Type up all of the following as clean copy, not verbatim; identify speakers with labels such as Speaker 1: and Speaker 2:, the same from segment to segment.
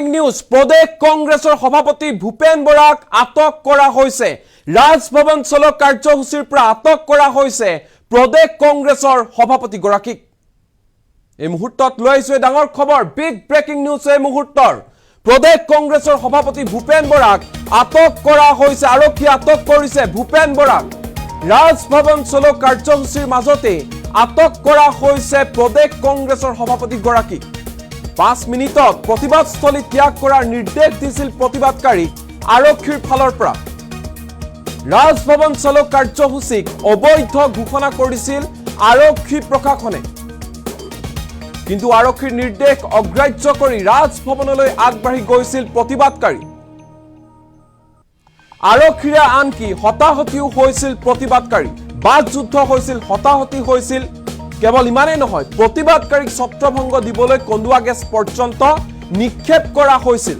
Speaker 1: News প্ৰদেশ কংগ্ৰেছৰ সভাপতি ভূপেন বৰাক আটক কৰা হৈছে ৰাজভৱন চলো কাৰ্যসূচীৰ পৰা আটক কৰা হৈছে প্ৰদেশ কংগ্ৰেছৰ সভাপতি গৰাকীক এই মুহূৰ্তত লৈছে ডাঙৰ খবৰ বিগ ব্ৰেকিং নিউজ এই মুহূৰ্তৰ প্ৰদেশ কংগ্ৰেছৰ সভাপতি ভূপেন বৰাক আটক কৰা হৈছে আৰক্ষী আটক কৰিছে ভূপেন বৰাক ৰাজভৱন চলো কাৰ্যসূচীৰ মাজতে আটক কৰা হৈছে প্ৰদেশ কংগ্ৰেছৰ সভাপতি গৰাকীক 5 মিনিটত প্ৰতিবাদস্থলী ত্যাগ কৰাৰ নিৰ্দেশ দিছিল প্ৰতিবাদকাৰী আৰক্ষীৰ ফালৰ পৰা ৰাজভৱন চলো কাৰ্যসূচীক অবৈধ ঘোষণা কৰিছিল আৰক্ষী প্ৰশাসনে কিন্তু আৰক্ষীৰ নিৰ্দেশ অগ্ৰাহ্য কৰি ৰাজভৱনলৈ আগবাঢ়ি গৈছিল প্ৰতিবাদকাৰী আৰক্ষীৰে আনকি হতাহতিও হৈছিল প্ৰতিবাদকাৰী বাকযুদ্ধ হৈছিল হতাহতি হৈছিল কেৱল ইমানেই নহয় প্ৰতিবাদকাৰীক ছত্ৰভংগ দিবলৈ কন্দুৱা গেছ পৰ্যন্ত নিক্ষেপ কৰা হৈছিল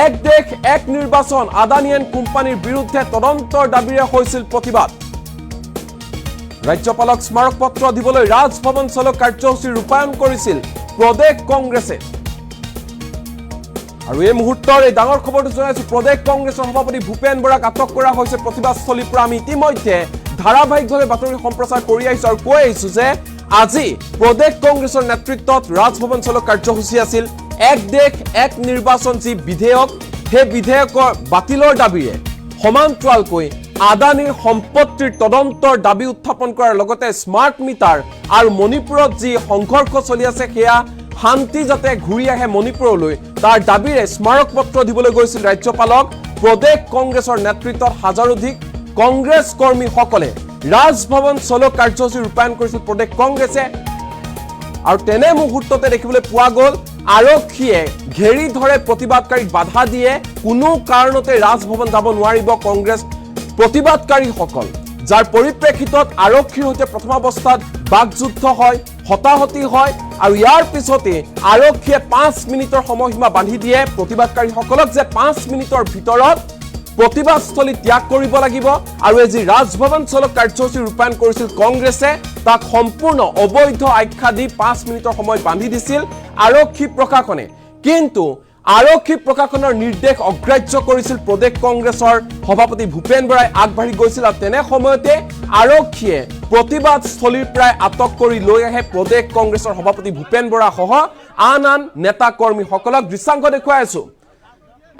Speaker 1: এক দেশ এক নিৰ্বাচন আদানী এণ্ড কোম্পানীৰ বিৰুদ্ধে তদন্তৰ দাবীৰে হৈছিল প্ৰতিবাদ ৰাজ্যপালক স্মাৰক পত্ৰ দিবলৈ ৰাজভৱন চলো কাৰ্যসূচী ৰূপায়ণ কৰিছিল প্ৰদেশ কংগ্ৰেছে আৰু এই মুহূৰ্তৰ এই ডাঙৰ খবৰটো জনাইছো প্ৰদেশ কংগ্ৰেছৰ সভাপতি ভূপেন বৰাক আটক কৰা হৈছে প্ৰতিবাদস্থলীৰ পৰা আমি ইতিমধ্যে ধাৰাবাহিকভাৱে বাতৰি সম্প্ৰচাৰ কৰি আহিছো আৰু কৈ আহিছো যে আজি প্ৰদেশ কংগ্ৰেছৰ নেতৃত্বত ৰাজভৱন চলো কাৰ্যসূচী আছিল এক দেশ এক নিৰ্বাচন যি বিধেয়ক সেই বিধেয়কৰ বাতিলৰ দাবীৰে সমান্তৰালকৈ আদানীৰ সম্পত্তিৰ তদন্তৰ দাবী উত্থাপন কৰাৰ লগতে স্মাৰ্ট মিটাৰ আৰু মণিপুৰত যি সংঘৰ্ষ চলি আছে সেয়া শান্তি যাতে ঘূৰি আহে মণিপুৰলৈ তাৰ দাবীৰে স্মাৰক পত্ৰ দিবলৈ গৈছিল ৰাজ্যপালক প্ৰদেশ কংগ্ৰেছৰ নেতৃত্বত হাজাৰোধিক কংগ্ৰেছ কৰ্মীসকলে ৰাজভৱন চলো কাৰ্যসূচী ৰূপায়ণ কৰিছিল প্ৰদেশ কংগ্ৰেছে আৰু তেনে মুহূৰ্ততে দেখিবলৈ পোৱা গ'ল আৰক্ষীয়ে ঘেৰি ধৰে প্ৰতিবাদকাৰীক বাধা দিয়ে কোনো কাৰণতে ৰাজভৱন যাব নোৱাৰিব কংগ্ৰেছ প্ৰতিবাদকাৰীসকল যাৰ পৰিপ্ৰেক্ষিতত আৰক্ষীৰ সৈতে প্ৰথমাৱস্থাত বাকযুদ্ধ হয় হতাহতি হয় আৰু ইয়াৰ পিছতে আৰক্ষীয়ে 5 মিনিটৰ সময়সীমা বান্ধি দিয়ে প্ৰতিবাদকাৰীসকলক যে 5 মিনিটৰ ভিতৰত প্ৰতিবাদস্থলী ত্যাগ কৰিব লাগিব আৰু এই যি ৰাজভৱন চলো কাৰ্যসূচী ৰূপায়ণ কৰিছিল কংগ্ৰেছে তাক সম্পূৰ্ণ অবৈধ আখ্যা দি 5 মিনিটৰ সময় বান্ধি দিছিল আৰক্ষী প্ৰশাসনে কিন্তু আৰক্ষী প্ৰশাসনৰ নিৰ্দেশ অগ্ৰাহ্য কৰিছিল প্ৰদেশ কংগ্ৰেছৰ সভাপতি ভূপেন বৰাই আগবাঢ়ি গৈছিল আৰু তেনে সময়তে আৰক্ষীয়ে প্ৰতিবাদস্থলীৰ পৰা আটক কৰি লৈ আহে প্ৰদেশ কংগ্ৰেছৰ সভাপতি ভূপেন বৰা সহ আন নেতা কৰ্মীসকলক দৃশ্যাংশ দেখুৱাই আছো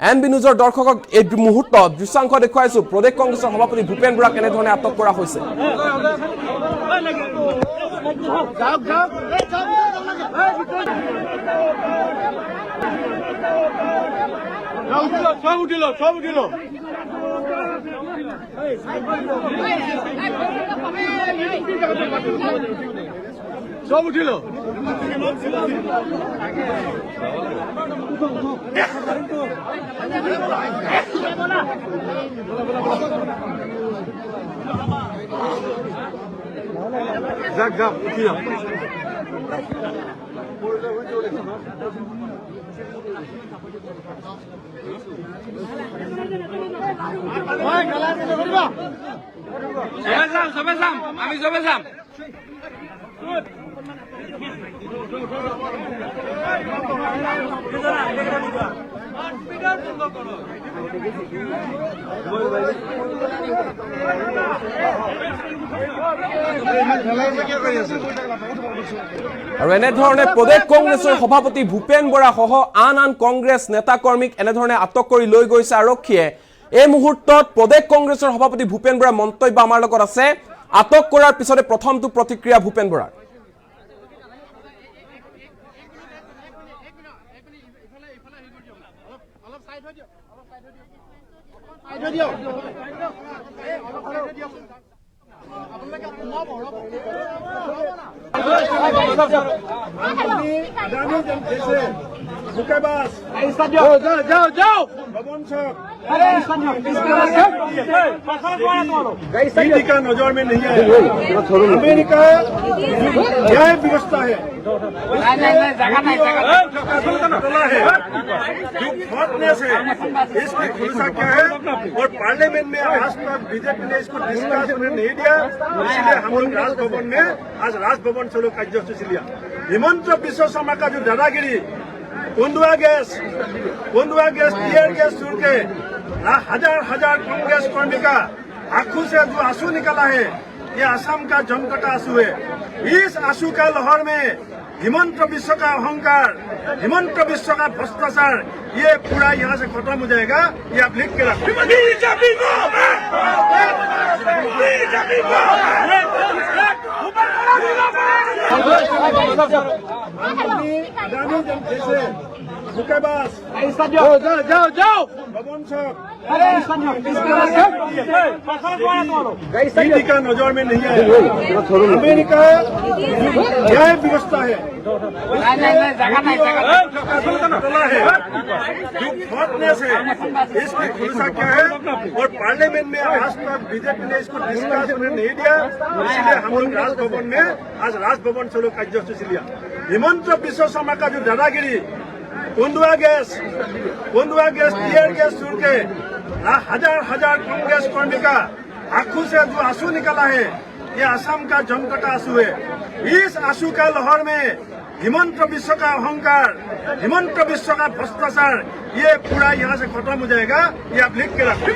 Speaker 1: এনবি নিউজৰ দৰ্শকক এই মুহূৰ্তত দৃশ্যাংশ দেখুৱাইছো প্ৰদেশ কংগ্ৰেছৰ সভাপতি ভূপেন বৰা কেনেধৰণে আটক কৰা হৈছে
Speaker 2: সব উঠিল যাক যাক উঠিল সবে যাম আমি সবে যাম
Speaker 1: আৰু এনেধৰণে প্ৰদেশ কংগ্ৰেছৰ সভাপতি ভূপেন বৰা সহ আন কংগ্ৰেছ নেতা কৰ্মীক এনেধৰণে আটক কৰি লৈ গৈছে আৰক্ষীয়ে এই মুহূৰ্তত প্ৰদেশ কংগ্ৰেছৰ সভাপতি ভূপেন বৰাৰ মন্তব্য আমাৰ লগত আছে আটক কৰাৰ পিছতে প্ৰথমটো প্ৰতিক্ৰিয়া ভূপেন বৰাৰ
Speaker 2: का नजर में नहीं है अमेरिका न्याय व्यवस्था है इसकी खुलासा क्या है और पार्लियामेंट में आज तक बीजेपी ने इसको डिस्कस नहीं दिया इसलिए हम लोग राजभवन में आज राजभवन चलो कार्यसूची लिया हिमंत बिश्व शर्मा का जो दादागिरी कंडुआ गैस टीयर गैस छोड़ के हजार हजार कांग्रेस कर्मी का आंखों से जो आंसू निकला है, ये असम का जनता का आंसू है। इस आंसू का लहर में हिमंत विश्व का अहंकार, हिमंत विश्व का भ्रष्टाचार, ये पूरा यहाँ से खत्म हो जाएगा। ये आप लिख के रखें। जैसे मुक्केबाज जाओ भवन साहब का नजर में नहीं है। अमेरिका न्याय व्यवस्था है, इसकी खुलासा क्या है? और पार्लियामेंट में आज तक बीजेपी ने इसको डिस्कस होने नहीं दिया, इसलिए हम लोग राजभवन में आज राजभवन से लोग कार्यसूची लिया। हिमंत विश्व शर्मा का जो दादागिरी, कंडुआ गैस टीयर गैस छोड़ के हजार हजार कांग्रेस कर्मी का आंखों से जो आंसू निकला है, ये असम का जनता का आंसू है। इस आंसू का लहर में हिमंत विश्व का अहंकार, हिमंत विश्व का भ्रष्टाचार, ये पूरा यहाँ से खत्म हो जाएगा। ये आप लिख के रखें।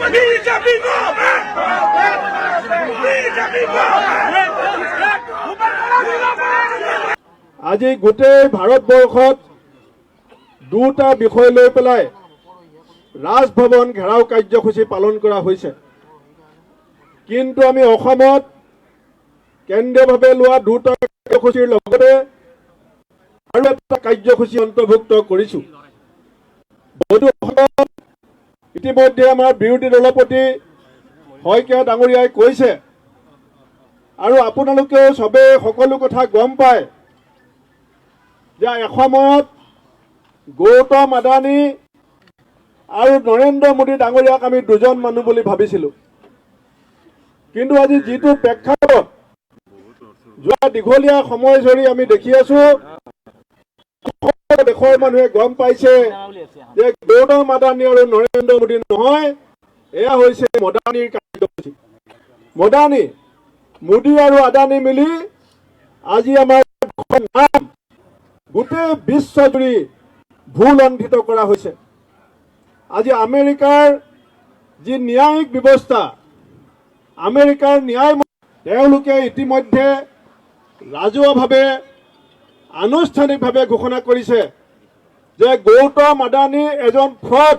Speaker 3: আজি গোটেই ভাৰতবৰ্ষত দুটা বিষয় লৈ পেলাই ৰাজভৱন ঘেৰাও কাৰ্যসূচী পালন কৰা হৈছে। কিন্তু আমি অসমত কেন্দ্ৰীয়ভাৱে লোৱা দুটা কাৰ্যসূচীৰ লগতে আৰু এটা কাৰ্যসূচী অন্তৰ্ভুক্ত কৰিছোঁ। বন্ধুসকল, ইতিমধ্যে আমাৰ বিৰোধী দলপতি শইকীয়া ডাঙৰীয়াই কৈছে, আৰু আপোনালোকেও সবে সকলো কথা গম পায় যে এসময়ত গৌতম আদানী আৰু নৰেন্দ্ৰ মোদী ডাঙৰীয়াক আমি দুজন মানুহ বুলি ভাবিছিলোঁ। কিন্তু আজি যিটো প্ৰেক্ষাপট যোৱা দীঘলীয়া সময় ধৰি আমি দেখি আছোঁ, দেশৰ মানুহে গম পাইছে যে গৌতম আদানী আৰু নৰেন্দ্ৰ মোদী নহয়, এয়া হৈছে মদানীৰ কাৰ্যসূচী। মদানী, মোদী আৰু আদানী মিলি আজি আমাৰ নাম গোটেই বিশ্বজুৰি ভূলণ্ঠিত কৰা হৈছে। আজি আমেৰিকাৰ যি ন্যায়িক ব্যৱস্থা, আমেৰিকাৰ ন্যায় তেওঁলোকে ইতিমধ্যে ৰাজহুৱাভাৱে আনুষ্ঠানিকভাৱে ঘোষণা কৰিছে যে গৌতম আদানী এজন ফ্ৰড,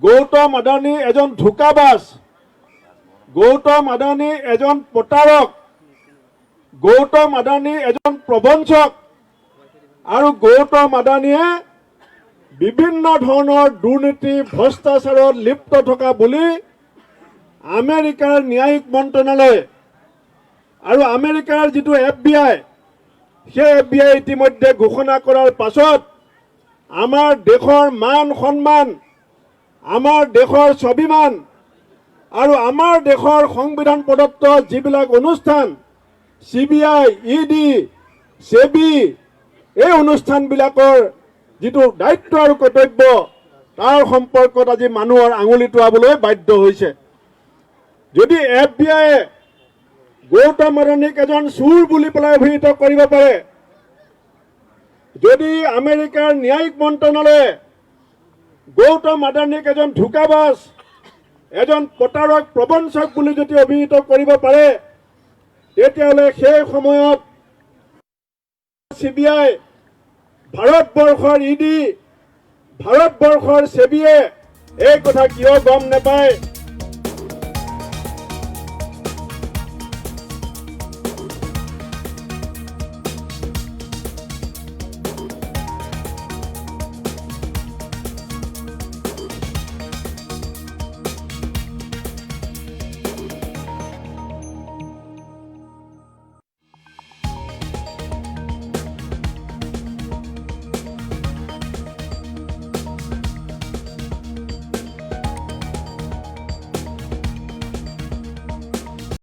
Speaker 3: গৌতম আদানী এজন ধোকাবাজ, গৌতম আদানী এজন প্ৰতাৰক, গৌতম আদানী এজন প্ৰবঞ্চক, আৰু গৌতম আদানীয়ে বিভিন্ন ধৰণৰ দুৰ্নীতি ভ্ৰষ্টাচাৰত লিপ্ত থকা বুলি আমেৰিকাৰ ন্যায়িক মন্ত্ৰণালয় আৰু আমেৰিকাৰ যিটো FBI, সেই FBI ইতিমধ্যে ঘোষণা কৰাৰ পাছত আমাৰ দেশৰ মান সন্মান, আমাৰ দেশৰ স্বাভিমান আৰু আমাৰ দেশৰ সংবিধান প্ৰদত্ত যিবিলাক অনুষ্ঠান CBI, ED, SEBI, এই অনুষ্ঠানবিলাকৰ যিটো দায়িত্ব আৰু কৰ্তব্য, তাৰ সম্পৰ্কত আজি মানুহৰ আঙুলি টোৱাবলৈ বাধ্য হৈছে। যদি FBI গৌতম আদানীক এজন চোৰ বুলি পেলাই অভিহিত কৰিব পাৰে, যদি আমেৰিকাৰ ন্যায়িক মন্ত্ৰণালয়ে গৌতম আদানীক এজন ধোকাবাজ, এজন প্ৰতাৰক, প্ৰবঞ্চক বুলি যদি অভিহিত কৰিব পাৰে, তেতিয়াহ'লে সেই সময়ত CBI, ভাৰতবৰ্ষৰ ED, ভাৰতবৰ্ষৰ SEBIয়ে এই কথা কিয় গম নাপায়?